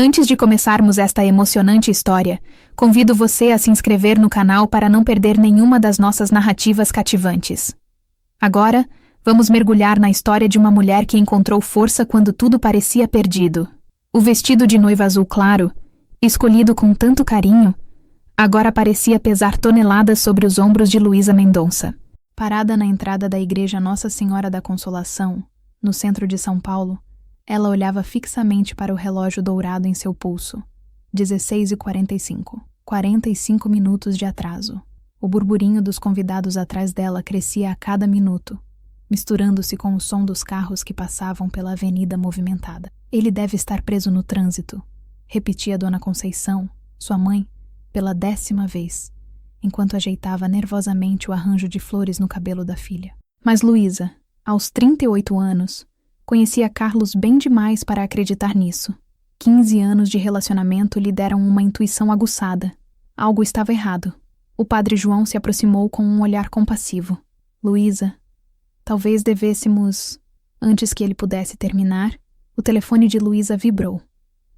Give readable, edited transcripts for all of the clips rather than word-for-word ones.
Antes de começarmos esta emocionante história, convido você a se inscrever no canal para não perder nenhuma das nossas narrativas cativantes. Agora, vamos mergulhar na história de uma mulher que encontrou força quando tudo parecia perdido. O vestido de noiva azul claro, escolhido com tanto carinho, agora parecia pesar toneladas sobre os ombros de Luísa Mendonça. Parada na entrada da igreja Nossa Senhora da Consolação, no centro de São Paulo, ela olhava fixamente para o relógio dourado em seu pulso. 16h45. 45 minutos de atraso. O burburinho dos convidados atrás dela crescia a cada minuto, misturando-se com o som dos carros que passavam pela avenida movimentada. Ele deve estar preso no trânsito, repetia Dona Conceição, sua mãe, pela 10ª vez, enquanto ajeitava nervosamente o arranjo de flores no cabelo da filha. Mas Luísa, aos 38 anos, conhecia Carlos bem demais para acreditar nisso. 15 anos de relacionamento lhe deram uma intuição aguçada. Algo estava errado. O padre João se aproximou com um olhar compassivo. Luísa, talvez devêssemos... Antes que ele pudesse terminar, o telefone de Luísa vibrou.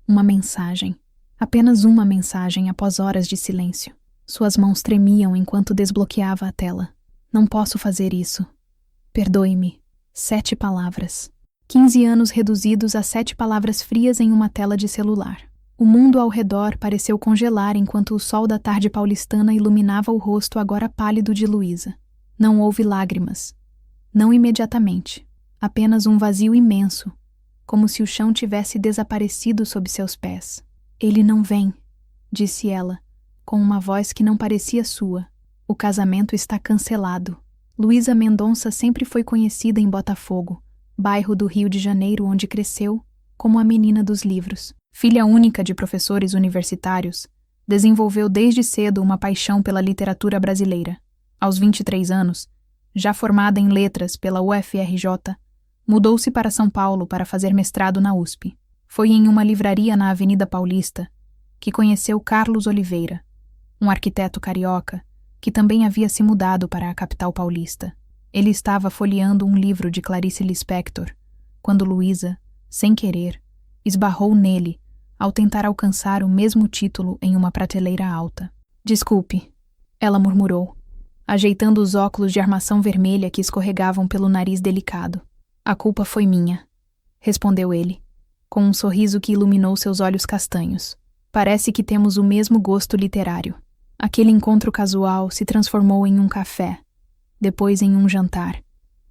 Uma mensagem. Apenas uma mensagem após horas de silêncio. Suas mãos tremiam enquanto desbloqueava a tela. Não posso fazer isso. Perdoe-me. 7 palavras. 15 anos reduzidos a 7 palavras frias em uma tela de celular. O mundo ao redor pareceu congelar enquanto o sol da tarde paulistana iluminava o rosto agora pálido de Luísa. Não houve lágrimas. Não imediatamente. Apenas um vazio imenso, como se o chão tivesse desaparecido sob seus pés. Ele não vem, disse ela, com uma voz que não parecia sua. O casamento está cancelado. Luísa Mendonça sempre foi conhecida em Botafogo, bairro do Rio de Janeiro onde cresceu, como a menina dos livros. Filha única de professores universitários, desenvolveu desde cedo uma paixão pela literatura brasileira. Aos 23 anos, já formada em letras pela UFRJ, mudou-se para São Paulo para fazer mestrado na USP. Foi em uma livraria na Avenida Paulista que conheceu Carlos Oliveira, um arquiteto carioca que também havia se mudado para a capital paulista. Ele estava folheando um livro de Clarice Lispector, quando Luísa, sem querer, esbarrou nele ao tentar alcançar o mesmo título em uma prateleira alta. Desculpe, ela murmurou, ajeitando os óculos de armação vermelha que escorregavam pelo nariz delicado. A culpa foi minha, respondeu ele, com um sorriso que iluminou seus olhos castanhos. Parece que temos o mesmo gosto literário. Aquele encontro casual se transformou em um café, depois em um jantar,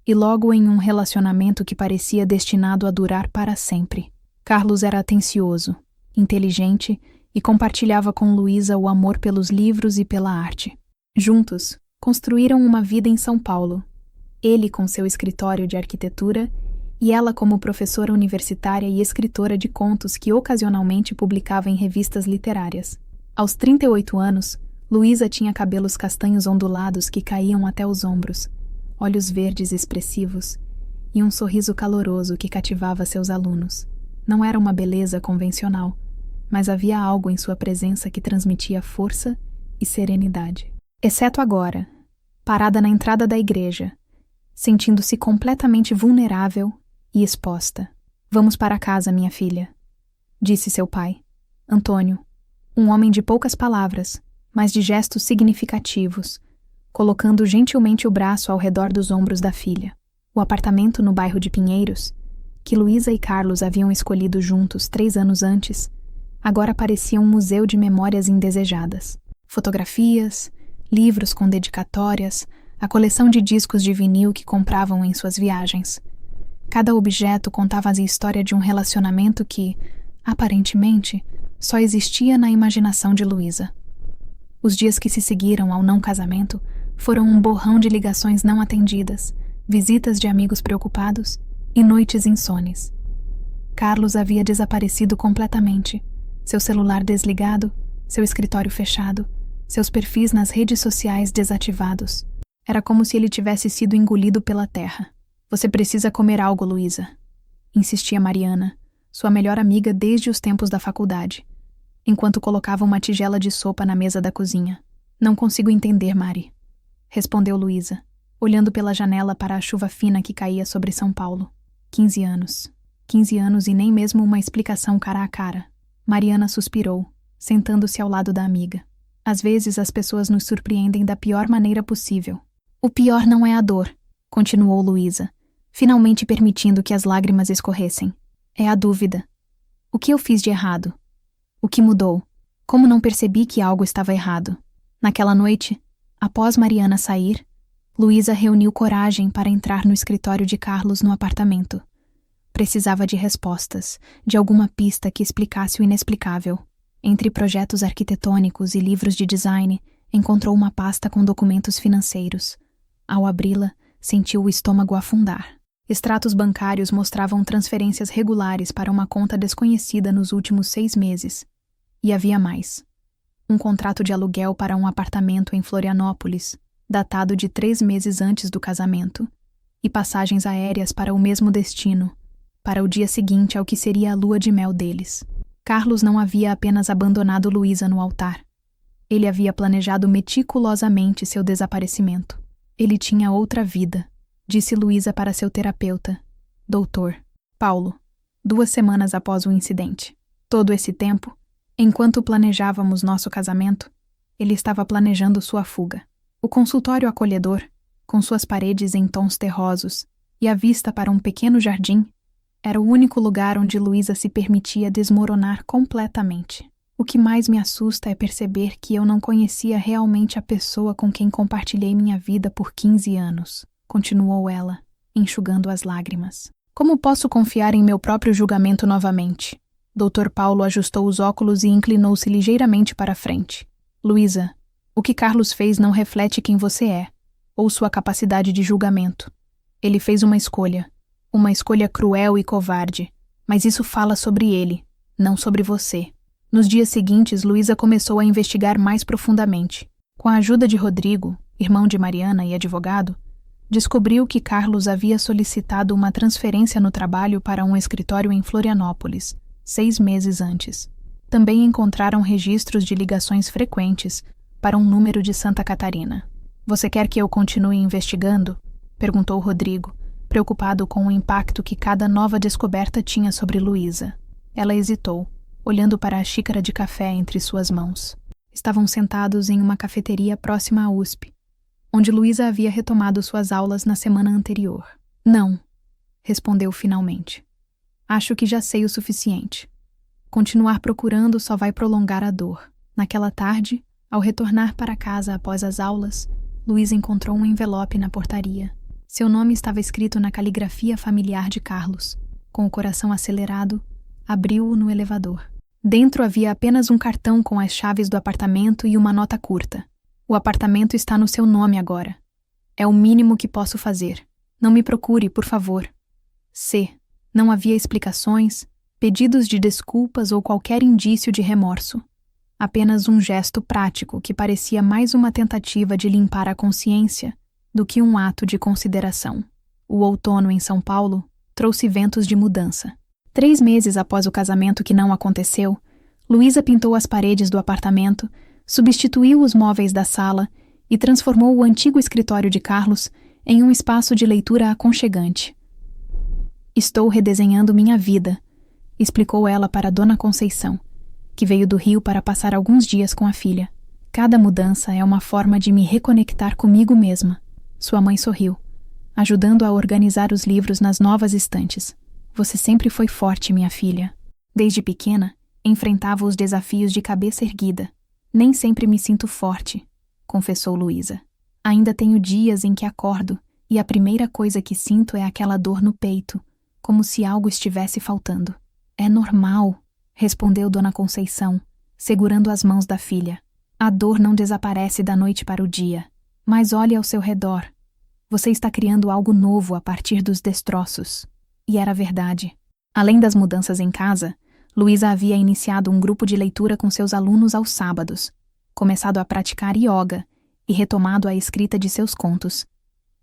e logo em um relacionamento que parecia destinado a durar para sempre. Carlos era atencioso, inteligente e compartilhava com Luísa o amor pelos livros e pela arte. Juntos, construíram uma vida em São Paulo, ele com seu escritório de arquitetura e ela como professora universitária e escritora de contos que ocasionalmente publicava em revistas literárias. Aos 38 anos, Luísa tinha cabelos castanhos ondulados que caíam até os ombros, olhos verdes expressivos e um sorriso caloroso que cativava seus alunos. Não era uma beleza convencional, mas havia algo em sua presença que transmitia força e serenidade. Exceto agora, parada na entrada da igreja, sentindo-se completamente vulnerável e exposta. Vamos para casa, minha filha, disse seu pai, Antônio, um homem de poucas palavras, mas de gestos significativos, colocando gentilmente o braço ao redor dos ombros da filha. O apartamento no bairro de Pinheiros, que Luísa e Carlos haviam escolhido juntos 3 anos antes, agora parecia um museu de memórias indesejadas. Fotografias, livros com dedicatórias, a coleção de discos de vinil que compravam em suas viagens. Cada objeto contava a história de um relacionamento que, aparentemente, só existia na imaginação de Luísa. Os dias que se seguiram ao não casamento foram um borrão de ligações não atendidas, visitas de amigos preocupados e noites insones. Carlos havia desaparecido completamente, seu celular desligado, seu escritório fechado, seus perfis nas redes sociais desativados. Era como se ele tivesse sido engolido pela terra. Você precisa comer algo, Luísa, insistia Mariana, sua melhor amiga desde os tempos da faculdade, enquanto colocava uma tigela de sopa na mesa da cozinha. Não consigo entender, Mari, respondeu Luísa, olhando pela janela para a chuva fina que caía sobre São Paulo. 15 anos. 15 anos e nem mesmo uma explicação cara a cara. Mariana suspirou, sentando-se ao lado da amiga. Às vezes as pessoas nos surpreendem da pior maneira possível. O pior não é a dor, continuou Luísa, finalmente permitindo que as lágrimas escorressem. É a dúvida. O que eu fiz de errado? O que mudou? Como não percebi que algo estava errado? Naquela noite, após Mariana sair, Luísa reuniu coragem para entrar no escritório de Carlos no apartamento. Precisava de respostas, de alguma pista que explicasse o inexplicável. Entre projetos arquitetônicos e livros de design, encontrou uma pasta com documentos financeiros. Ao abri-la, sentiu o estômago afundar. Extratos bancários mostravam transferências regulares para uma conta desconhecida nos últimos 6 meses. E havia mais. Um contrato de aluguel para um apartamento em Florianópolis, datado de 3 meses antes do casamento, e passagens aéreas para o mesmo destino, para o dia seguinte ao que seria a lua de mel deles. Carlos não havia apenas abandonado Luísa no altar. Ele havia planejado meticulosamente seu desaparecimento. Ele tinha outra vida, disse Luísa para seu terapeuta, Dr. Paulo, 2 semanas após o incidente. Todo esse tempo, enquanto planejávamos nosso casamento, ele estava planejando sua fuga. O consultório acolhedor, com suas paredes em tons terrosos e a vista para um pequeno jardim, era o único lugar onde Luísa se permitia desmoronar completamente. O que mais me assusta é perceber que eu não conhecia realmente a pessoa com quem compartilhei minha vida por 15 anos, continuou ela, enxugando as lágrimas. Como posso confiar em meu próprio julgamento novamente? Dr. Paulo ajustou os óculos e inclinou-se ligeiramente para a frente. Luísa, o que Carlos fez não reflete quem você é, ou sua capacidade de julgamento. Ele fez uma escolha cruel e covarde, mas isso fala sobre ele, não sobre você. Nos dias seguintes, Luísa começou a investigar mais profundamente. Com a ajuda de Rodrigo, irmão de Mariana e advogado, descobriu que Carlos havia solicitado uma transferência no trabalho para um escritório em Florianópolis, 6 meses antes. Também encontraram registros de ligações frequentes para um número de Santa Catarina. Você quer que eu continue investigando? Perguntou Rodrigo, preocupado com o impacto que cada nova descoberta tinha sobre Luísa. Ela hesitou, olhando para a xícara de café entre suas mãos. Estavam sentados em uma cafeteria próxima à USP, onde Luísa havia retomado suas aulas na semana anterior. Não, respondeu finalmente. Acho que já sei o suficiente. Continuar procurando só vai prolongar a dor. Naquela tarde, ao retornar para casa após as aulas, Luísa encontrou um envelope na portaria. Seu nome estava escrito na caligrafia familiar de Carlos. Com o coração acelerado, abriu-o no elevador. Dentro havia apenas um cartão com as chaves do apartamento e uma nota curta. O apartamento está no seu nome agora. É o mínimo que posso fazer. Não me procure, por favor. C. Não havia explicações, pedidos de desculpas ou qualquer indício de remorso. Apenas um gesto prático que parecia mais uma tentativa de limpar a consciência do que um ato de consideração. O outono em São Paulo trouxe ventos de mudança. 3 meses após o casamento que não aconteceu, Luísa pintou as paredes do apartamento, substituiu os móveis da sala e transformou o antigo escritório de Carlos em um espaço de leitura aconchegante. Estou redesenhando minha vida, explicou ela para Dona Conceição, que veio do Rio para passar alguns dias com a filha. Cada mudança é uma forma de me reconectar comigo mesma. Sua mãe sorriu, ajudando a organizar os livros nas novas estantes. Você sempre foi forte, minha filha. Desde pequena, enfrentava os desafios de cabeça erguida. Nem sempre me sinto forte, confessou Luísa. Ainda tenho dias em que acordo e a primeira coisa que sinto é aquela dor no peito, como se algo estivesse faltando. É normal, respondeu Dona Conceição, segurando as mãos da filha. A dor não desaparece da noite para o dia, mas olhe ao seu redor. Você está criando algo novo a partir dos destroços. E era verdade. Além das mudanças em casa, Luísa havia iniciado um grupo de leitura com seus alunos aos sábados, começado a praticar yoga e retomado a escrita de seus contos,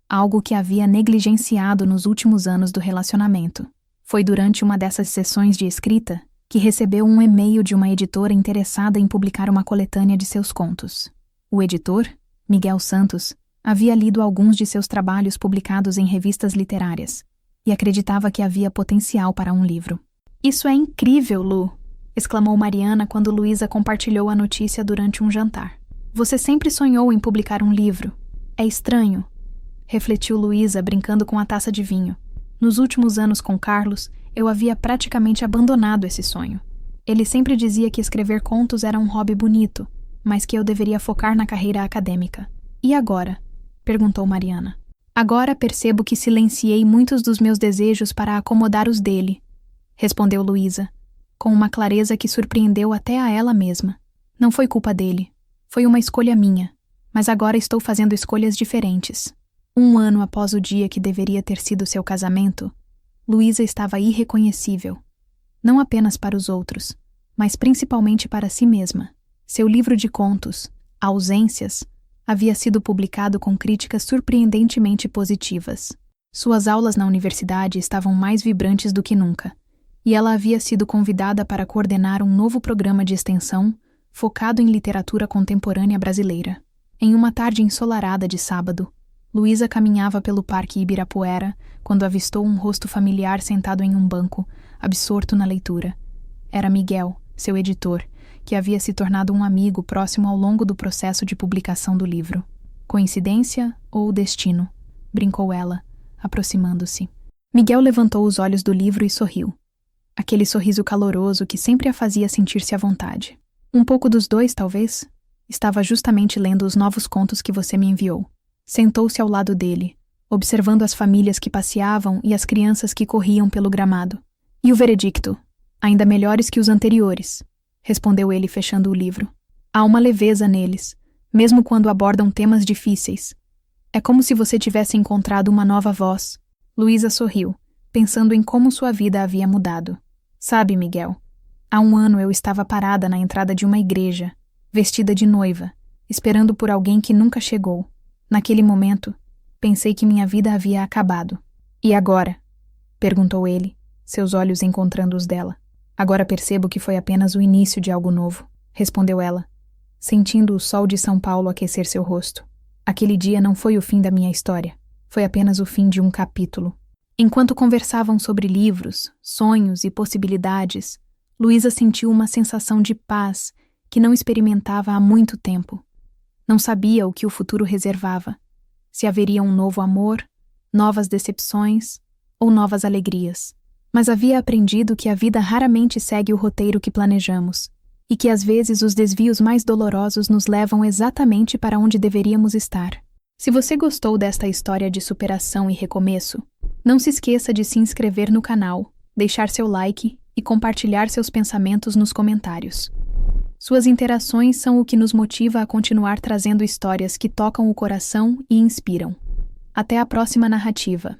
algo que havia negligenciado nos últimos anos do relacionamento. Foi durante uma dessas sessões de escrita que recebeu um e-mail de uma editora interessada em publicar uma coletânea de seus contos. O editor, Miguel Santos, havia lido alguns de seus trabalhos publicados em revistas literárias e acreditava que havia potencial para um livro. Isso é incrível, Lu! exclamou Mariana quando Luísa compartilhou a notícia durante um jantar. Você sempre sonhou em publicar um livro. É estranho, refletiu Luísa brincando com a taça de vinho. Nos últimos anos com Carlos, eu havia praticamente abandonado esse sonho. Ele sempre dizia que escrever contos era um hobby bonito, mas que eu deveria focar na carreira acadêmica. E agora? Perguntou Mariana. Agora percebo que silenciei muitos dos meus desejos para acomodar os dele, respondeu Luísa, com uma clareza que surpreendeu até a ela mesma. Não foi culpa dele. Foi uma escolha minha, mas agora estou fazendo escolhas diferentes. 1 ano após o dia que deveria ter sido seu casamento, Luísa estava irreconhecível. Não apenas para os outros, mas principalmente para si mesma. Seu livro de contos, Ausências, havia sido publicado com críticas surpreendentemente positivas. Suas aulas na universidade estavam mais vibrantes do que nunca, e ela havia sido convidada para coordenar um novo programa de extensão focado em literatura contemporânea brasileira. Em uma tarde ensolarada de sábado, Luísa caminhava pelo Parque Ibirapuera quando avistou um rosto familiar sentado em um banco, absorto na leitura. Era Miguel, seu editor, que havia se tornado um amigo próximo ao longo do processo de publicação do livro. Coincidência ou destino? Brincou ela, aproximando-se. Miguel levantou os olhos do livro e sorriu. Aquele sorriso caloroso que sempre a fazia sentir-se à vontade. Um pouco dos dois, talvez? Estava justamente lendo os novos contos que você me enviou. Sentou-se ao lado dele, observando as famílias que passeavam e as crianças que corriam pelo gramado. E o veredicto? Ainda melhores que os anteriores, respondeu ele fechando o livro. Há uma leveza neles, mesmo quando abordam temas difíceis. É como se você tivesse encontrado uma nova voz. Luísa sorriu, pensando em como sua vida havia mudado. Sabe, Miguel, há 1 ano eu estava parada na entrada de uma igreja, vestida de noiva, esperando por alguém que nunca chegou. Naquele momento, pensei que minha vida havia acabado. E agora? Perguntou ele, seus olhos encontrando os dela. Agora percebo que foi apenas o início de algo novo, respondeu ela, sentindo o sol de São Paulo aquecer seu rosto. Aquele dia não foi o fim da minha história, foi apenas o fim de um capítulo. Enquanto conversavam sobre livros, sonhos e possibilidades, Luísa sentiu uma sensação de paz que não experimentava há muito tempo. Não sabia o que o futuro reservava, se haveria um novo amor, novas decepções ou novas alegrias. Mas havia aprendido que a vida raramente segue o roteiro que planejamos, e que às vezes os desvios mais dolorosos nos levam exatamente para onde deveríamos estar. Se você gostou desta história de superação e recomeço, não se esqueça de se inscrever no canal, deixar seu like e compartilhar seus pensamentos nos comentários. Suas interações são o que nos motiva a continuar trazendo histórias que tocam o coração e inspiram. Até a próxima narrativa.